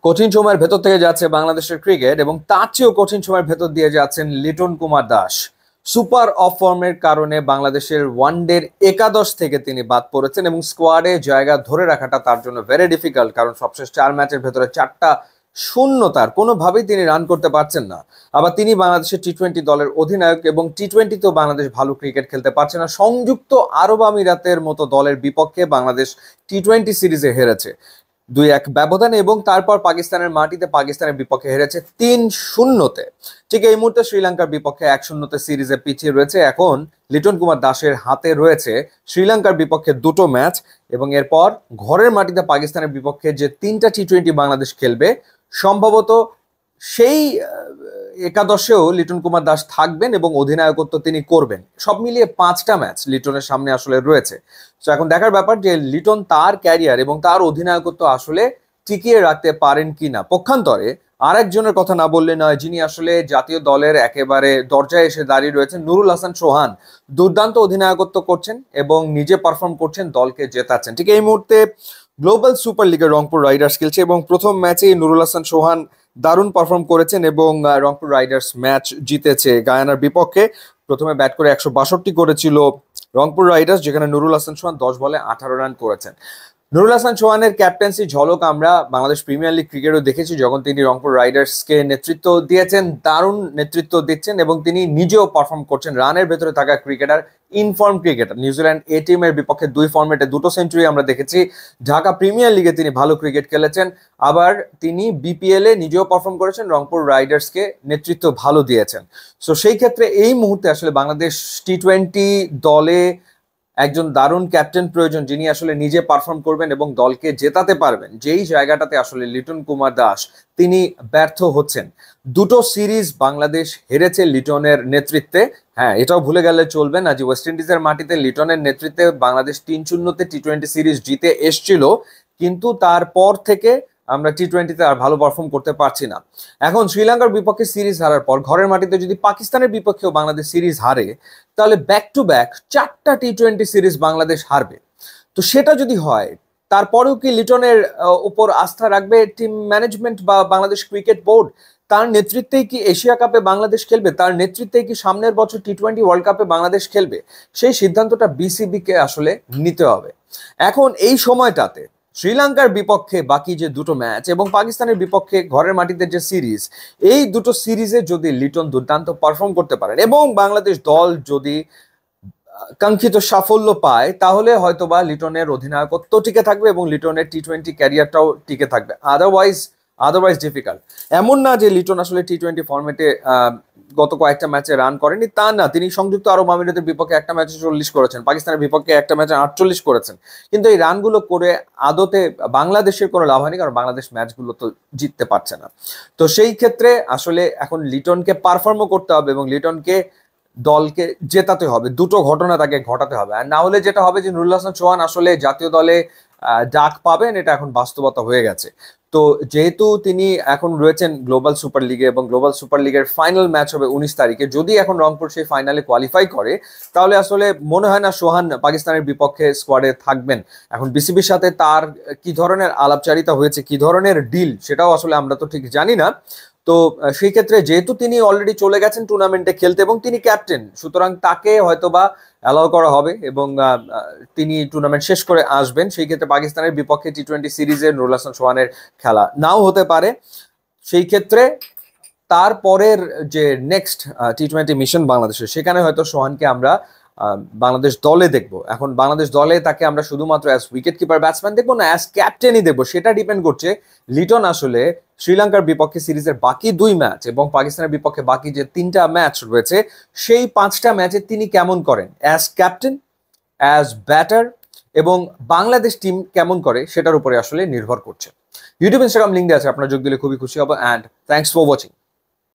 কঠিন সময়ের ভেতর থেকে যাচ্ছে বাংলাদেশের ক্রিকেট এবং তার চেয়েও কঠিন সময়ের ভেতর দিয়ে যাচ্ছেন লিটন কুমার দাস। সুপার অফ ফর্মের কারণে বাংলাদেশের ওয়ানডের একাদশ থেকে তিনি বাদ পড়েছেন এবং স্কোয়াডে জায়গা ধরে রাখাটা তার জন্য ভেরি ডিফিকাল্ট, কারণ সবশেষ 4 ম্যাচের ভেতরে 4টা শূন্যতার কোনোভাবেই তিনি রান করতে পারছেন না। আবার তিনি বাংলাদেশের টি-20 দলের অধিনায়ক এবং টি-20তেও বাংলাদেশ ভালো ক্রিকেট খেলতে পারছে না। সংযুক্ত আরব আমিরাতের মতো দলের বিপক্ষে বাংলাদেশ টি-20 সিরিজে হেরেছে 2-1 ব্যবধানে এবং তারপর পাকিস্তানের মাটিতে পাকিস্তানের বিপক্ষে হেরেছে 3-0-তে। ঠিক এই মুহূর্তে শ্রীলঙ্কার বিপক্ষে 1-0-তে সিরিজে পিছিয়ে রয়েছে। এখন লিটন কুমার দাসের হাতে রয়েছে শ্রীলঙ্কার বিপক্ষে 2টো ম্যাচ এবং এরপর ঘরের মাটিতে পাকিস্তানের বিপক্ষে যে 3টা টি-20 বাংলাদেশ খেলবে, সম্ভবত সেই একাদশেও লিটন কুমার দাস থাকবেন এবং অধিনায়কত্ব তিনি করবেন। সব মিলিয়ে 5টা ম্যাচ লিটনের সামনে আসলে রয়েছে। তো এখন দেখার ব্যাপার যে লিটন তার ক্যারিয়ার এবং তার অধিনায়কত্ব আসলে টিকিয়ে রাখতে পারেন কিনা। পক্ষান্তরে আরেকজনের কথা না বললে নয়, যিনি আসলে জাতীয় দলের একেবারে দরজায় এসে দাঁড়িয়ে রয়েছেন, নুরুল হাসান সোহান দুর্দান্ত অধিনায়কত্ব করছেন এবং নিজে পারফর্ম করছেন, দলকে জেতাচ্ছেন। ঠিক এই মুহূর্তে গ্লোবাল সুপার লিগে রংপুর রাইডার্স খেলছে এবং প্রথম ম্যাচে নুরুল হাসান সোহান দারুণ পারফর্ম করেছেন এবং রংপুর রাইডার্স ম্যাচ জিতেছে গায়ানার বিপক্ষে। প্রথমে ব্যাট করে 162 করেছিল রংপুর রাইডার্স, যেখানে নুরুল হাসান সোহান 10 বলে 18 রান করেছেন। নুরুল হাসান সোহানের ক্যাপ্টেন্সি ঝলক আমরা বাংলাদেশ প্রিমিয়ার লিগ ক্রিকেটও দেখেছি, যখন তিনি রংপুর রাইডার্সকে নেতৃত্ব দিয়েছেন, দারুণ নেতৃত্ব দিচ্ছেন এবং তিনি নিজেও পারফর্ম করছেন। রানের ভেতরে থাকা ক্রিকেটার, ইনফর্ম ক্রিকেটার। নিউজিল্যান্ড এ টিমের বিপক্ষে 2 ফর্মেটে 2টো সেঞ্চুরি আমরা দেখেছি। ঢাকা প্রিমিয়ার লিগে তিনি ভালো ক্রিকেট খেলেছেন, আবার তিনি বিপিএল এ নিজেও পারফর্ম করেছেন, রংপুর রাইডার্সকে নেতৃত্ব ভালো দিয়েছেন। সো সেই ক্ষেত্রে এই মুহূর্তে আসলে বাংলাদেশ টি-20 দলে একজন দারুণ ক্যাপ্টেন প্রয়োজন, যিনি আসলে নিজে পারফর্ম করবেন এবং দলকে জেতাতে পারবেন। যেই জায়গাটাতে আসলে লিটন কুমার দাস তিনি ব্যর্থ হচ্ছেন। 2টো সিরিজ বাংলাদেশ হেরেছে লিটনের নেতৃত্বে। হ্যাঁ, এটাও ভুলে গেলে চলবে না যে ওয়েস্ট ইন্ডিজের মাটিতে লিটনের নেতৃত্বে বাংলাদেশ 3-0-তে টি-20 সিরিজ জিতে এসছিল, কিন্তু তারপর থেকে আমরা টি-20তে আর ভালো পারফর্ম করতে পারছি না। এখন শ্রীলঙ্কার বিপক্ষে সিরিজ হারার পর ঘরের মাটিতে যদি পাকিস্তানের বিপক্ষেও বাংলাদেশ সিরিজ হারে, তাহলে ব্যাক টু ব্যাক 4টা টি-20 সিরিজ বাংলাদেশ হারবে। তো সেটা যদি হয়, তারপরেও কি লিটনের উপর আস্থা রাখবে টিম ম্যানেজমেন্ট বা বাংলাদেশ ক্রিকেট বোর্ড? তার নেতৃত্বেই কি এশিয়া কাপে বাংলাদেশ খেলবে? তার নেতৃত্বেই কি সামনের বছর টি-20 ওয়ার্ল্ড কাপে বাংলাদেশ খেলবে? সেই সিদ্ধান্তটা বিসিবিকে আসলে নিতে হবে। এখন এই সময়টাতে শ্রীলঙ্কার বিপক্ষে বাকি যে 2টো ম্যাচ এবং পাকিস্তানের বিপক্ষে ঘরের মাটিতে যে সিরিজ, এই 2টো সিরিজে যদি লিটন দুর্দান্ত পারফর্ম করতে পারেন এবং বাংলাদেশ দল যদি কাঙ্ক্ষিত সাফল্য পায়, তাহলে হয়তোবা লিটনের অধিনায়কত্ব টিকে থাকবে এবং লিটনের টি-20 ক্যারিয়ারটাও টিকে থাকবে। Otherwise difficult. এমন না যে লিটন আসলে টি-20 ফরম্যাটে গত কয়েকটা ম্যাচে রান করেনি, তা না। তিনি সংযুক্ত আরব আমিরাতের বিপক্ষে একটা ম্যাচে 40 করেছেন, পাকিস্তানের বিপক্ষে একটা ম্যাচে 48 করেছেন, কিন্তু এই রানগুলো করে আদতে বাংলাদেশের কোনো লাভ হয়নি, কারণ বাংলাদেশ ম্যাচগুলো তো জিততে পারছে না। তো সেই ক্ষেত্রে আসলে এখন লিটনকে পারফর্মও করতে হবে এবং লিটনকে দলকে জেতাতে হবে। 2টো ঘটনা তাকে ঘটাতে হবে, আর না হলে যেটা হবে যে নুরুল হাসান সোহান আসলে জাতীয় দলে ডাক পাবেন, এটা এখন বাস্তবতা হয়ে গেছে। তো যেহেতু তিনি এখন রয়েছেন গ্লোবাল সুপার লিগে এবং গ্লোবাল সুপার লিগের ফাইনাল ম্যাচ হবে 19 তারিখে, যদি এখন রংপুর সেই ফাইনালে কোয়ালিফাই করে, তাহলে আসলে মনে হয় না সোহান পাকিস্তানের বিপক্ষে স্কোয়াডে থাকবেন। এখন বিসিবির সাথে তার কি ধরনের আলাপচারিতা হয়েছে, কি ধরনের ডিল, সেটাও আসলে আমরা তো ঠিক জানি না। তো সেই ক্ষেত্রে যেহেতু তিনি অলরেডি চলে গেছেন টুর্নামেন্টে খেলতে এবং তিনি ক্যাপ্টেন, সুতরাং তাকে হয়তোবা অ্যালাউ করা হবে এবং তিনি টুর্নামেন্ট শেষ করে আসবেন। সেই ক্ষেত্রে পাকিস্তানের বিপক্ষে টি-20 সিরিজে নুরুল হাসান সোহানের খেলা নাও হতে পারে। সেই ক্ষেত্রে তারপরের যে নেক্সট টি-20 মিশন বাংলাদেশের, সেখানে হয়তো সোহানকে আমরা বাংলাদেশ দলে দেখবো। এখন বাংলাদেশ দলে তাকে আমরা শুধুমাত্র অ্যাজ উইকেট কিপার ব্যাটসম্যান দেখবো না অ্যাজ ক্যাপ্টেনই দেখবো, সেটা ডিপেন্ড করছে লিটন আসলে শ্রীলঙ্কার বিপক্ষে সিরিজের বাকি 2 ম্যাচ এবং পাকিস্তানের বিপক্ষে বাকি যে 3টা ম্যাচ রয়েছে, সেই 5টা ম্যাচে তিনি কেমন করেন অ্যাজ ক্যাপ্টেন, অ্যাজ ব্যাটার, এবং বাংলাদেশ টিম কেমন করে সেটার উপরে আসলে নির্ভর করছে। ইউটিউব ইনস্টাগ্রাম লিঙ্ক দেওয়া আছে, আপনার যোগ দিলে খুবই খুশি হবো। And thanks for watching.